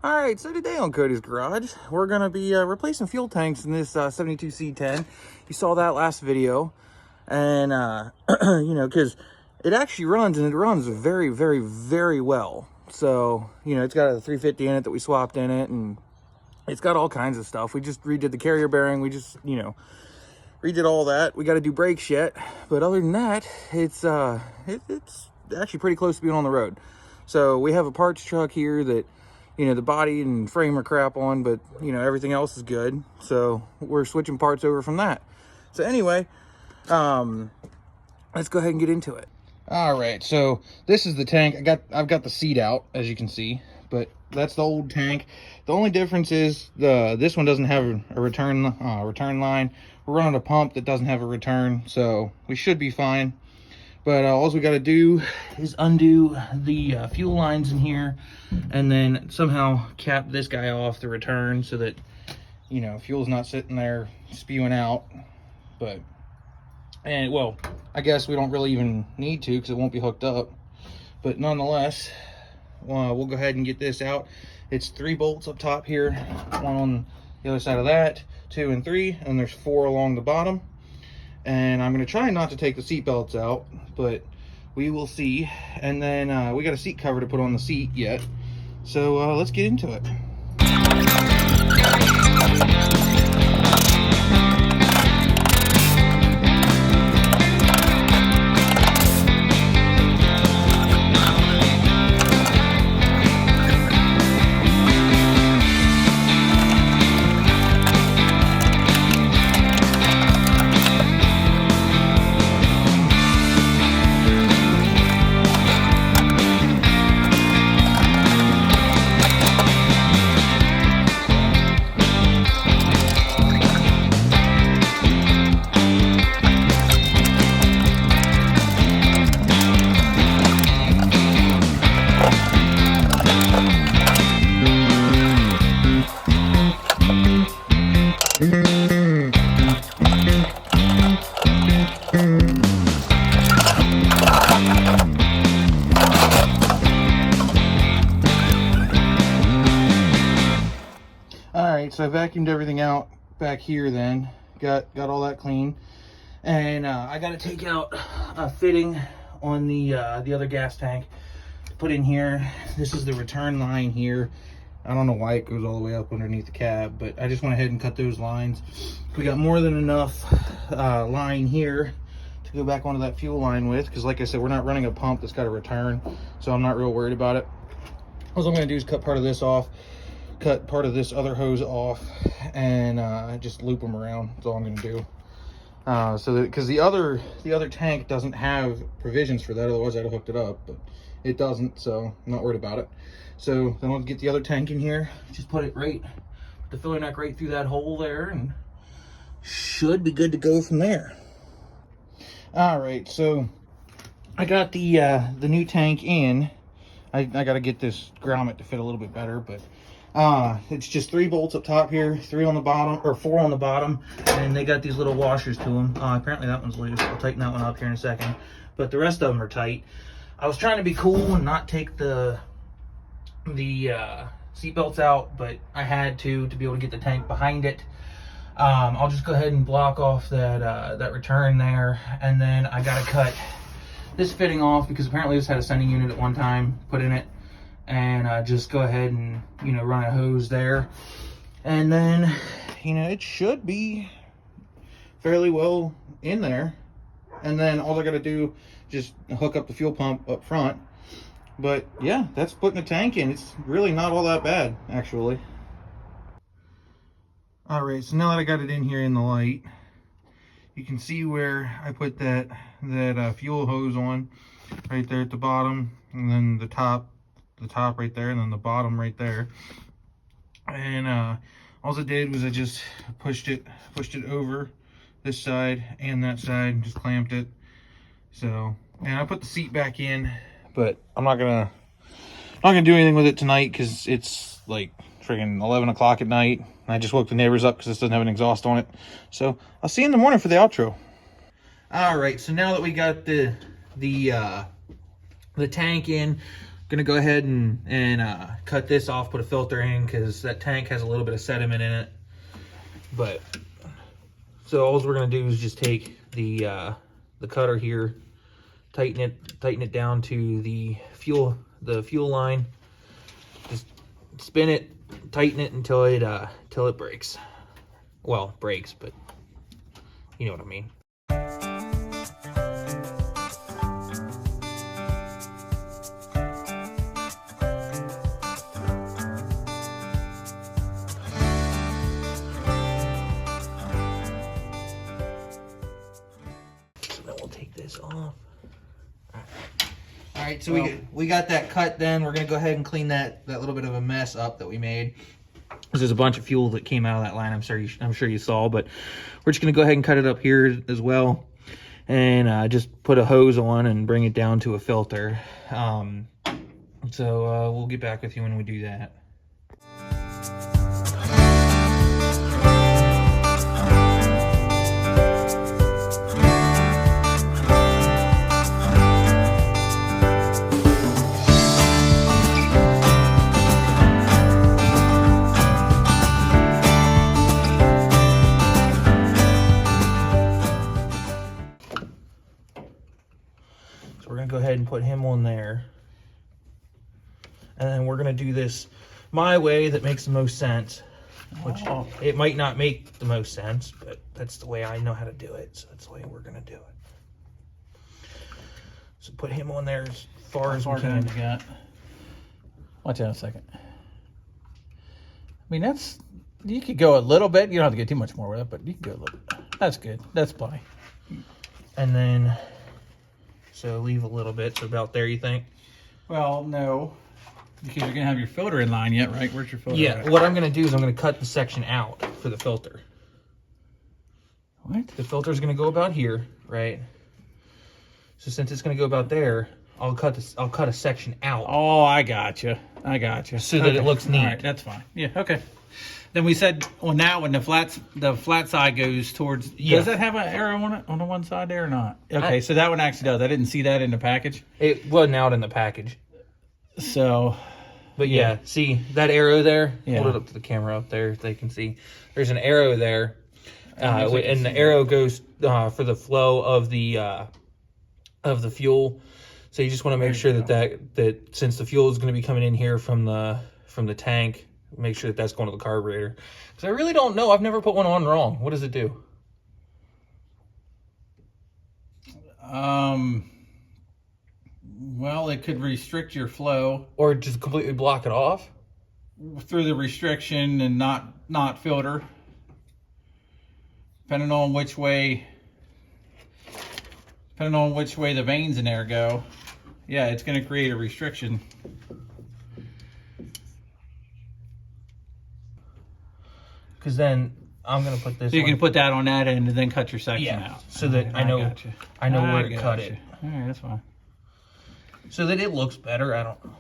All right, so today on Cody's Garage, we're gonna be replacing fuel tanks in this 72 C10. You saw that last video, and you know, because it actually runs, and it runs very, very, very well. So, you know, it's got a 350 in it that we swapped in it, and it's got all kinds of stuff. We just redid the carrier bearing. We just, you know, redid all that. We got to do brakes yet, but other than that, it's actually pretty close to being on the road. So we have a parts truck here that, you know, the body and frame are crap on, but you know, everything else is good. So we're switching parts over from that. So anyway, let's go ahead and get into it. All right, so this is the tank. I've got the seat out, as you can see, but that's the old tank. The only difference is this one doesn't have a return line. We're running a pump that doesn't have a return, so we should be fine. But all we got to do is undo the fuel lines in here, and then somehow cap this guy off the return so that, you know, fuel's not sitting there spewing out. Well, I guess we don't really even need to because it won't be hooked up. But nonetheless, we'll go ahead and get this out. It's 3 bolts up top here, one on the other side of that, 2 and 3, and there's 4 along the bottom. And I'm going to try not to take the seat belts out, but we will see. And then we got a seat cover to put on the seat yet, so let's get into it. Alright, so I vacuumed everything out back here then. Got all that clean. And I got to take out a fitting on the other gas tank to put in here. This is the return line here. I don't know why it goes all the way up underneath the cab, but I just went ahead and cut those lines. We got more than enough line here to go back onto that fuel line with, because like I said, we're not running a pump that's got a return, so I'm not real worried about it. All I'm going to do is cut part of this off, cut part of this other hose off, and just loop them around. That's all I'm going to do. Because the other tank doesn't have provisions for that, otherwise I'd have hooked it up, but it doesn't, so I'm not worried about it. So then we'll get the other tank in here, just put it right, put the filler neck right through that hole there, and should be good to go from there. All right, so I got the new tank in. I got to get this grommet to fit a little bit better, but it's just 3 bolts up top here, 3 on the bottom, or 4 on the bottom, and they got these little washers to them. Apparently that one's loose. I'll tighten that one up here in a second, but the rest of them are tight. I was trying to be cool and not take the seat belts out, but I had to be able to get the tank behind it. I'll just go ahead and block off that return there, and then I got to cut this fitting off because apparently this had a sending unit at one time put in it, and just go ahead and, you know, run a hose there, and then, you know, it should be fairly well in there. And then all I got to do is just hook up the fuel pump up front. But yeah, that's putting the tank in. It's really not all that bad, actually. All right, so now that I got it in here in the light, you can see where I put that fuel hose on right there at the bottom, and then the top right there, and then the bottom right there. And all I did was I just pushed it over this side and that side, and just clamped it. So, and I put the seat back in, but I'm not gonna do anything with it tonight because it's like friggin' 11 o'clock at night. I just woke the neighbors up because this doesn't have an exhaust on it. So I'll see you in the morning for the outro. All right, so now that we got the tank in, Gonna go ahead and cut this off, put a filter in, because that tank has a little bit of sediment in it. But so all we're gonna do is just take the cutter here, tighten it down to the fuel line, just spin it, tighten it until it breaks. Well, breaks, but you know what I mean. This off. All right, so we got that cut. Then we're gonna go ahead and clean that little bit of a mess up that we made. There's a bunch of fuel that came out of that line. I'm sure you saw, but we're just gonna go ahead and cut it up here as well, and just put a hose on and bring it down to a filter. So we'll get back with you when we do that. We're gonna go ahead and put him on there, and then we're gonna do this my way that makes the most sense, which it might not make the most sense, but that's the way I know how to do it, so that's the way we're gonna do it. So put him on there as far as we can. Watch out a second. I mean, you could go a little bit. You don't have to get too much more with it, but you can go a little bit. That's good. That's plenty. And then, so leave a little bit, so about there, you think? Well, no, because you're gonna have your filter in line yet, right? Where's your filter? Yeah, at? what I'm gonna do is I'm gonna cut the section out for the filter. What? The filter's gonna go about here, right? So since it's gonna go about there, I'll cut a section out. Oh, I got you. So that it looks neat. All right, that's fine. Yeah, okay. Then we said, well, now when the flat side goes towards, does that have an arrow on it on the one side there or not? Okay, so that one actually does. I didn't see that in the package. It wasn't out in the package. So, but yeah, see that arrow there? Yeah. Hold it up to the camera up there, they can see. There's an arrow there, and the arrow goes for the flow of the fuel. So you just want to make sure that since the fuel is going to be coming in here from the tank, make sure that that's going to the carburetor. Because I really don't know. I've never put one on wrong. What does it do? Well, it could restrict your flow, or just completely block it off through the restriction and not filter, depending on which way the vanes in there go. Yeah, it's going to create a restriction. Because then I'm going to put this. So you can put that on that end and then cut your section out. So that I know where to cut it. All right, that's fine. So that it looks better. I don't know.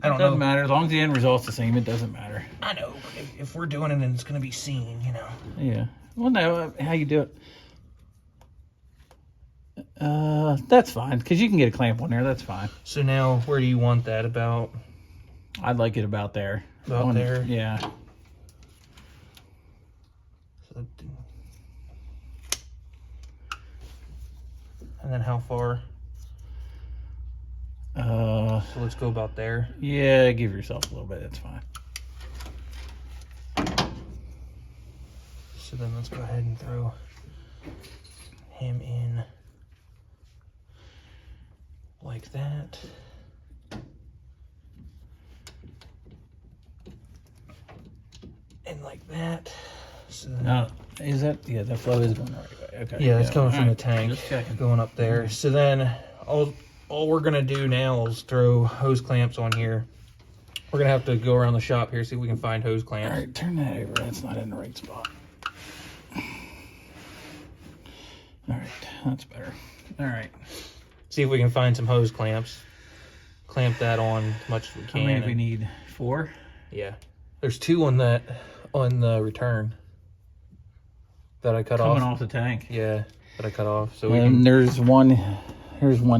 It doesn't matter. As long as the end result's the same, it doesn't matter. I know. But if we're doing it and it's going to be seen, you know. Yeah. Well, no, how you do it. That's fine, because you can get a clamp on there. That's fine. So now, where do you want that about? I'd like it about there. About there? Yeah. So, and then how far? So let's go about there. Yeah, give yourself a little bit. That's fine. So then let's go ahead and throw him in like that. And like that. So then, is that, yeah, the flow is going the right way. Okay. Yeah, it's coming from the tank, going up there. So then all we're gonna do now is throw hose clamps on here. We're gonna have to go around the shop here, see if we can find hose clamps. All right, turn that over. That's not in the right spot. All right, that's better. All right. See if we can find some hose clamps. Clamp that on as much as we can. How many do we need? 4? Yeah. There's 2 on the return that I cut off. Coming off the tank. Yeah, that I cut off. So there's one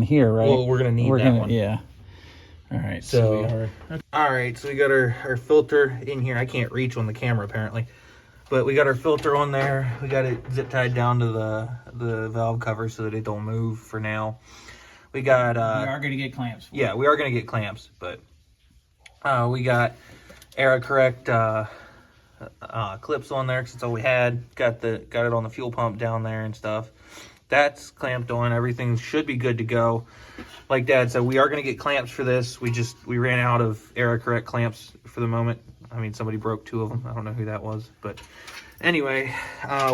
here, right? Well, we're gonna need that one. Yeah. All right, So, we are. all right, so we got our filter in here. I can't reach on the camera apparently, but we got our filter on there. We got it zip tied down to the valve cover so that it don't move for now. We got we are going to get clamps. Yeah, we are going to get clamps, but we got Era Correct clips on there because that's all we had. Got it on the fuel pump down there and stuff. That's clamped on. Everything should be good to go. Like Dad said, we are going to get clamps for this. We ran out of Era Correct clamps for the moment. I mean, somebody broke 2 of them. I don't know who that was, but anyway,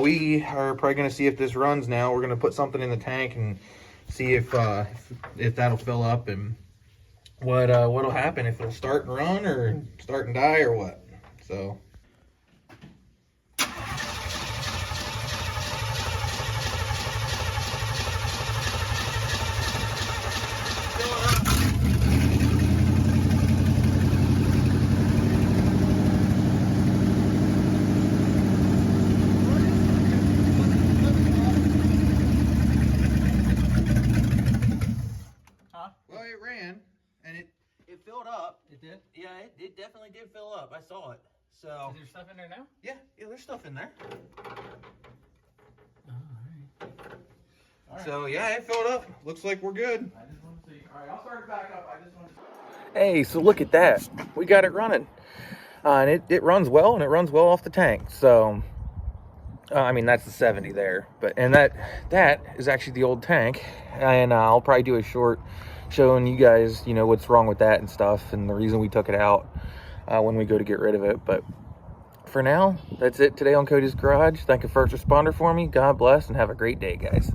we are probably going to see if this runs now. We're going to put something in the tank and see if that'll fill up and what'll happen, if it'll start and run or start and die or what. So well, it ran and it filled up. It did? Yeah, it definitely did fill up. I saw it. So Is there stuff in there now? yeah, there's stuff in there. All right. So yeah, it filled up. Looks like we're good. I just want to see. All right, I'll start it back up. I just want to. Hey, so look at that. We got it running. And it runs well, and it runs well off the tank. So, I mean, that's the 70 there. And that is actually the old tank. And I'll probably do a short showing you guys, what's wrong with that and stuff, and the reason we took it out when we go to get rid of it. But for now, that's it today on Cody's Garage. Thank a first responder for me. God bless, and have a great day, guys.